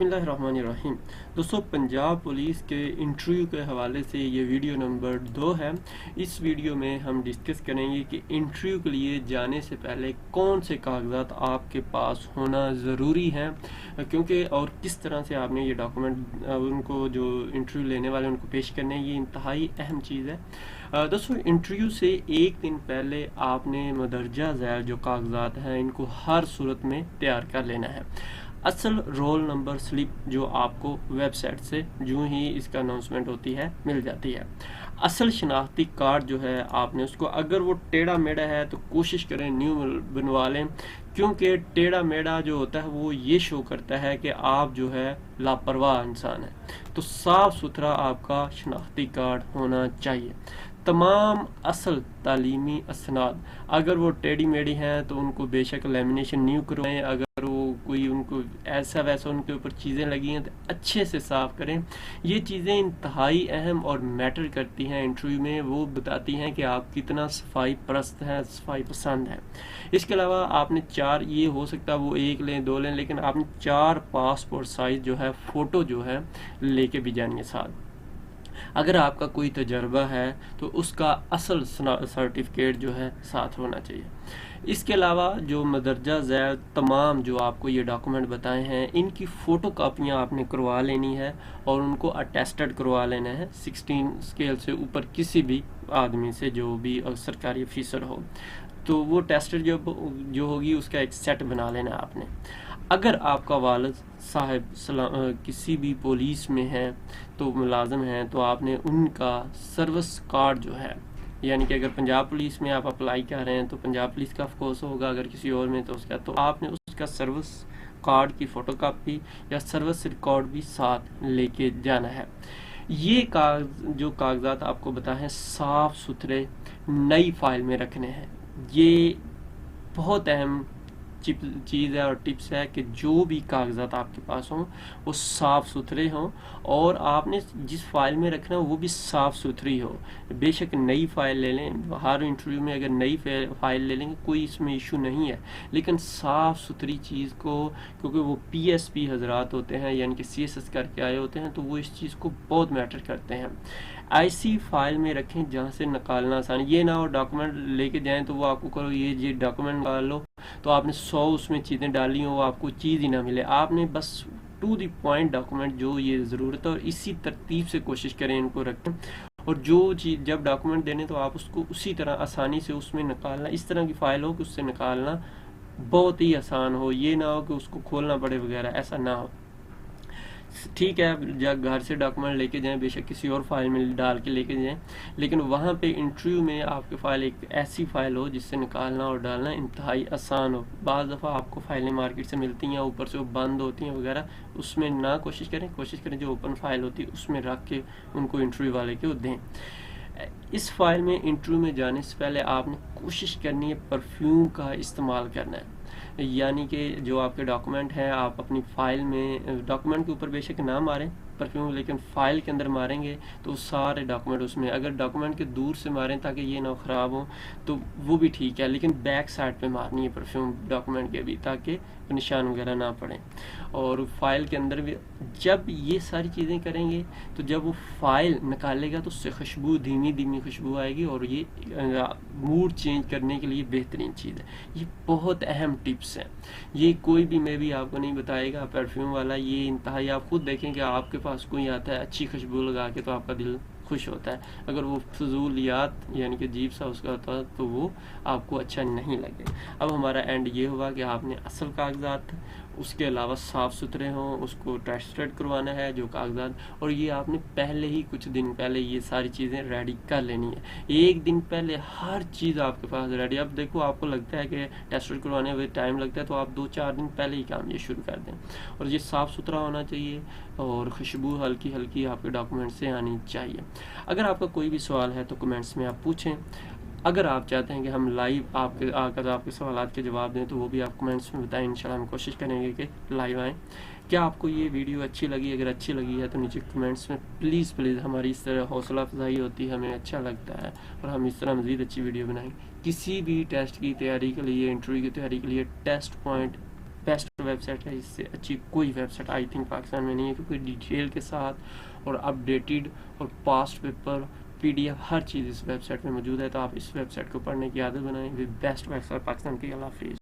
बिस्मिल्लाहिर्रहमानिर्रहीम। दोस्तों, पंजाब पुलिस के इंटरव्यू के हवाले से ये वीडियो नंबर 2 है। इस वीडियो में हम डिस्कस करेंगे कि इंटरव्यू के लिए जाने से पहले कौन से कागजात आपके पास होना ज़रूरी हैं, क्योंकि और किस तरह से आपने ये डॉक्यूमेंट उनको जो इंटरव्यू लेने वाले उनको पेश करने हैं। ये इंतहाई अहम चीज़ है। दोस्तों, इंटरव्यू से एक दिन पहले आपने मदरजा झैल जो कागजात हैं इनको हर सूरत में तैयार कर लेना है। असल रोल नंबर स्लिप जो आपको वेबसाइट से जो ही इसका अनाउंसमेंट होती है मिल जाती है। असल शनाख्ती कार्ड जो है आपने उसको, अगर वो टेढ़ा मेढ़ा है तो कोशिश करें न्यू बनवा लें, क्योंकि टेढ़ा मेढ़ा जो होता है वो ये शो करता है कि आप जो है लापरवाह इंसान है। तो साफ सुथरा आपका शनाख्ती कार्ड होना चाहिए। तमाम असल तालीमी असनाद अगर वो टेढ़ी मेढ़ी हैं तो उनको बेशक लेमिनेशन न्यू करवाएं। अगर वो कोई उनको ऐसा वैसा उनके ऊपर चीज़ें लगी हैं तो अच्छे से साफ़ करें। ये चीज़ें इंतहाई अहम और मैटर करती हैं इंटरव्यू में। वो बताती हैं कि आप कितना सफाई परस्त हैं, सफाई पसंद हैं। इसके अलावा आपने चार, ये हो सकता है वो एक लें दो लें, लेकिन आपने 4 पासपोर्ट साइज जो है फ़ोटो जो है लेके भी जानी है साथ। अगर आपका कोई तजर्बा है तो उसका असल सर्टिफिकेट जो है साथ होना चाहिए। इसके अलावा जो मदरजा झैल तमाम जो आपको ये डॉक्यूमेंट बताए हैं इनकी फ़ोटो कापियाँ आपने करवा लेनी है और उनको अटेस्टेड करवा लेना है 16 स्केल से ऊपर किसी भी आदमी से जो भी सरकारी ऑफिसर हो। तो वो टेस्टेड जो होगी उसका एक सेट बना लेना है आपने। अगर आपका वालिद साहब किसी भी पुलिस में है तो मुलाजम हैं तो आपने उनका सर्विस कार्ड जो है, यानी कि अगर पंजाब पुलिस में आप अप्लाई कर रहे हैं तो पंजाब पुलिस का ऑफकोर्स होगा, अगर किसी और में तो उसका, तो आपने उसका सर्विस कार्ड की फ़ोटोकॉपी या सर्विस रिकॉर्ड भी साथ लेके जाना है। ये जो कागजात आपको बताएं साफ़ सुथरे नई फाइल में रखने हैं। ये बहुत अहम चीज़ है और टिप्स है कि जो भी कागजात आपके पास हों वो साफ़ सुथरे हों और आपने जिस फाइल में रखना हो वो भी साफ़ सुथरी हो। बेशक नई फाइल ले लें, हर इंटरव्यू में अगर नई फाइल ले लेंगे कोई इसमें इशू नहीं है, लेकिन साफ़ सुथरी चीज़ को, क्योंकि वो पीएसपी हजरात होते हैं यानी कि सीएसएस करके आए होते हैं, तो वो इस चीज़ को बहुत मैटर करते हैं। ऐसी फाइल में रखें जहाँ से निकालना आसान। ये ना हो डॉक्यूमेंट लेके जाएं तो वो आपको करो ये डॉक्यूमेंट निकाल लो, तो आपने 100 उसमें चीज़ें डाली हो, वो आपको चीज़ ही ना मिले। आपने बस टू द पॉइंट डॉक्यूमेंट जो ये ज़रूरत है और इसी तरतीब से कोशिश करें इनको रखें। और जो चीज़ जब डॉक्यूमेंट देने तो आप उसको उसी तरह आसानी से उसमें निकालना, इस तरह की फ़ाइल हो कि उससे निकालना बहुत ही आसान हो। ये ना हो कि उसको खोलना पड़े वगैरह, ऐसा ना हो। ठीक है, जब घर से डॉक्यूमेंट लेके जाएं बेशक किसी और फाइल में डाल के लेके जाएं, लेकिन वहाँ पे इंटरव्यू में आपकी फ़ाइल एक ऐसी फ़ाइल हो जिससे निकालना और डालना इंतहाई आसान हो। बाज़ दफ़ा आपको फ़ाइलें मार्केट से मिलती हैं, ऊपर से वो बंद होती हैं वगैरह, उसमें ना कोशिश करें जो ओपन फ़ाइल होती है उसमें रख के उनको इंटरव्यू वाले को दें। इस फाइल में इंटरव्यू में जाने से पहले आपने कोशिश करनी है परफ्यूम का इस्तेमाल करना है। यानी कि जो आपके डॉक्यूमेंट हैं आप अपनी फ़ाइल में, डॉक्यूमेंट के ऊपर बेशक ना मारें परफ्यूम, लेकिन फ़ाइल के अंदर मारेंगे तो सारे डॉक्यूमेंट उसमें, अगर डॉक्यूमेंट के दूर से मारें ताकि ये ना ख़राब हो तो वो भी ठीक है, लेकिन बैक साइड पे मारनी है परफ्यूम डॉक्यूमेंट के भी, ताकि निशान वगैरह ना पड़े। और फाइल के अंदर भी जब ये सारी चीज़ें करेंगे तो जब वो फाइल निकालेगा तो उससे खुशबू, धीमी धीमी खुशबू आएगी और ये मूड चेंज करने के लिए बेहतरीन चीज़ है। ये बहुत अहम टिप्स हैं, ये कोई भी मैं भी आपको नहीं बताएगा परफ्यूम वाला। ये इंतहाई, आप खुद देखें कि आपके पास कोई आता है अच्छी खुशबू लगा के तो आपका दिल खुश होता है। अगर वो फजूलियात यानी कि अजीब सा उसका होता है तो वो आपको अच्छा नहीं लगे। अब हमारा एंड ये हुआ कि आपने असल कागजात, उसके अलावा साफ़ सुथरे हों, उसको टेस्टेड करवाना है जो कागजात, और ये आपने पहले ही कुछ दिन पहले ये सारी चीज़ें रेडी कर लेनी है। एक दिन पहले हर चीज़ आपके पास रेडी। अब देखो आपको लगता है कि टेस्टेड करवाने में टाइम लगता है तो आप 2-4 दिन पहले ही काम ये शुरू कर दें। और ये साफ़ सुथरा होना चाहिए और खुशबू हल्की हल्की आपके डॉक्यूमेंट से आनी चाहिए। अगर आपका कोई भी सवाल है तो कमेंट्स में आप पूछें। अगर आप चाहते हैं कि हम लाइव आपके आकर आपके सवालात के जवाब दें तो वो भी आप कमेंट्स में बताएं। इंशाल्लाह हम कोशिश करेंगे कि लाइव आएँ। क्या आपको ये वीडियो अच्छी लगी? अगर अच्छी लगी है तो नीचे कमेंट्स में प्लीज़ हमारी इस तरह हौसला अफजाई होती है, हमें अच्छा लगता है और हम इस तरह मज़ीद अच्छी वीडियो बनाएंगे। किसी भी टेस्ट की तैयारी के लिए, इंटरव्यू की तैयारी के लिए टेस्ट पॉइंट बेस्ट वेबसाइट है, इससे अच्छी कोई वेबसाइट आई थिंक पाकिस्तान में नहीं है, क्योंकि डिटेल के साथ और अपडेटेड और पास्ट पेपर PDF हर चीज़ इस वेबसाइट में मौजूद है। तो आप इस वेबसाइट को पढ़ने की आदत बनाएं। बेस्ट वेबसाइट पाकिस्तान की। अल्लाह हाफिज़।